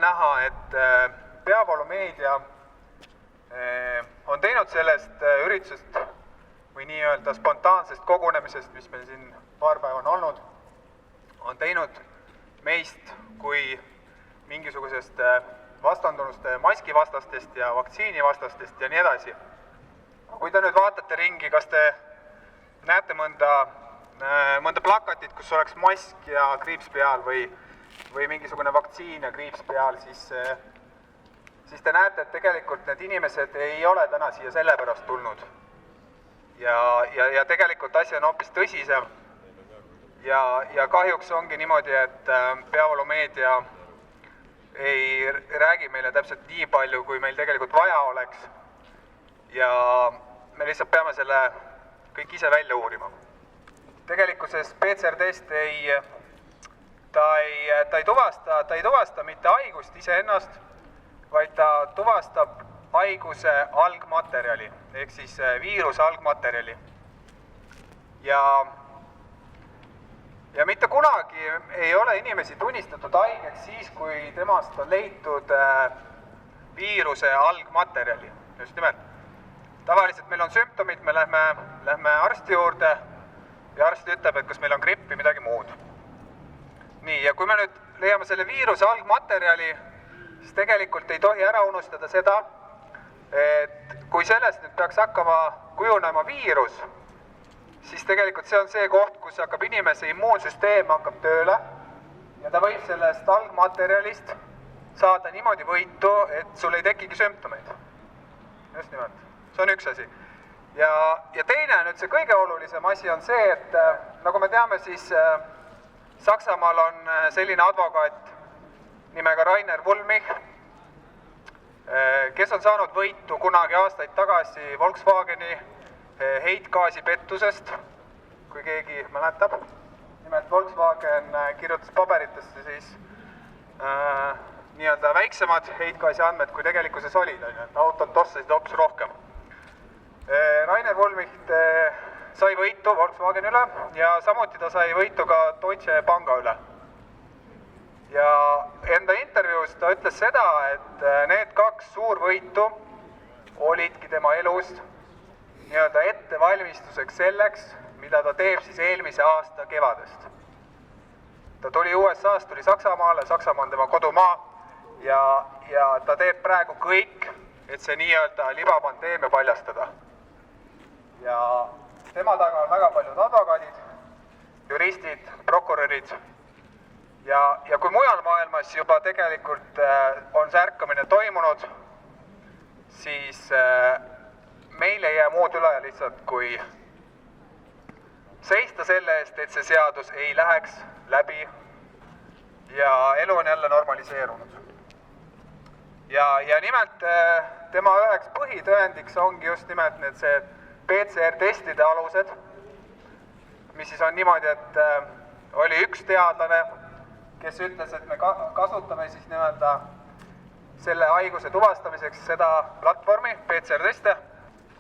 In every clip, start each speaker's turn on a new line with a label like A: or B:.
A: näha, et peavoolumeedia on teinud sellest üritusest või nii-öelda spontaansest kogunemisest, mis meil siin paar päeva on olnud, on teinud meist kui mingisugusest vastandunust maskivastastest ja vaktsiinivastastest ja nii edasi. Kui te nüüd vaatate ringi, kas te näete mõnda plakatit, kus oleks mask ja kriips peal või mingisugune vaktsiin ja kriips peal, siis te näete, et tegelikult need inimesed ei ole täna siia sellepärast tulnud. Ja tegelikult asi on hoopis tõsisem. Ja kahjuks ongi niimoodi, et peavoolumeedia ei räägi meile täpselt nii palju, kui meil tegelikult vaja oleks. Ja me lihtsalt peame selle kõik ise välja uurima. Tegelikkuses PCR-test ta ei tuvasta mitte haigust iseennast, vaid ta tuvastab haiguse algmaterjali, ehk siis viiruse algmaterjali. Ja mitte kunagi ei ole inimesi tunnistatud haigeks siis, kui temast on leitud viiruse algmaterjali. Just nimelt. Tavaliselt meil on sümptomid, me lähme arsti juurde ja arst ütleb, et kas meil on gripp või midagi muud. Nii, ja kui me nüüd leiame selle viiruse algmaterjali, siis tegelikult ei tohi ära unustada seda, et kui sellest nüüd peaks hakkama kujunema viirus, siis tegelikult see on see koht, kus hakkab inimese immuunsüsteem hakkab tööle ja ta võib sellest algmaterjalist saada niimoodi võitu, et sul ei tekigi sümptomeid. Just nimelt. See on üks asi. Ja teine, nüüd see kõige olulisem asi on see, et nagu me teame, siis Saksamaal on selline advokaat nimega Rainer Wulmich, kes on saanud võitu kunagi aastaid tagasi Volkswageni heitgaasi pettusest, kui keegi mäletab. Nimelt Volkswagen kirjutas paberitesse siis nii-öelda väiksemad heitgaasi andmed, kui tegelikkuses olid, et autod tossasid hoopis rohkem. Rainer Wulmich sai võitu Volkswagen üle ja samuti ta sai võitu ka Deutsche Panga üle. Ja enda intervjuus ta ütles seda, et need kaks suurvõitu olidki tema elust nii-öelda ettevalmistuseks selleks, mida ta teeb siis eelmise aasta kevadest. Ta tuli USA-st, tuli Saksamaale, Saksamaa on tema kodumaa ja ta teeb praegu kõik, et see nii-öelda libapandeemia paljastada. Ja tema taga on väga paljud advokaadid, juristid, prokurörid ja kui mujal maailmas juba tegelikult on see ärkamine toimunud, siis meil ei jää muud üle lihtsalt kui seista selle eest, et see seadus ei läheks läbi ja elu on jälle normaliseerunud. Ja nimelt tema üheks põhitõendiks ongi just nimelt need see PCR-testide alused, mis siis on niimoodi, et oli üks teadlane, kes ütles, et me kasutame siis nimelt selle haiguse tuvastamiseks seda platvormi, PCR-teste.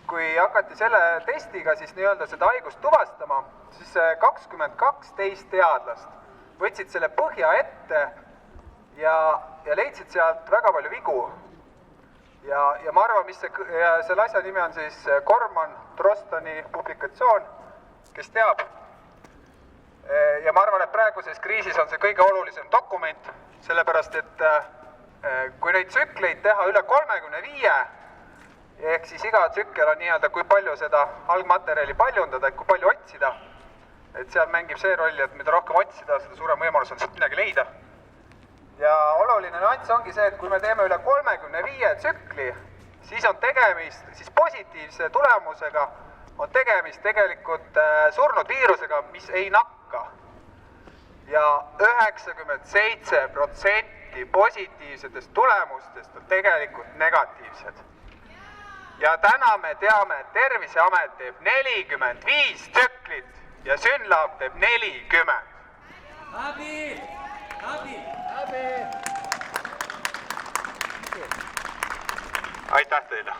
A: Kui hakati selle testiga siis nii-öelda seda haigust tuvastama, siis 22 teadlast võtsid selle põhja ette ja leidsid sealt väga palju vigu. Ja ma arvan, mis selle asja nimi on siis Corman-Trostoni publikatsioon, kes teab. Ja ma arvan, et praeguses kriisis on see kõige olulisem dokument, sellepärast, et kui neid tsükleid teha üle 35, ehk siis iga tsükkel on nii-öelda, kui palju seda algmaterjali paljundada, et kui palju otsida, et seal mängib see roll, et mida rohkem otsida, seda suurem võimalus on sealt midagi leida. Ja oluline nüanss ongi see, et kui me teeme üle 35 tsükli, siis on tegemist, siis positiivse tulemusega on tegemist tegelikult surnud viirusega, mis ei nakka. Ja 97% positiivsetest tulemustest on tegelikult negatiivsed. Ja täna me teame, et Terviseamet teeb 45 tsüklit ja Synlab teeb 40.
B: Abi!
A: Aitäh teile!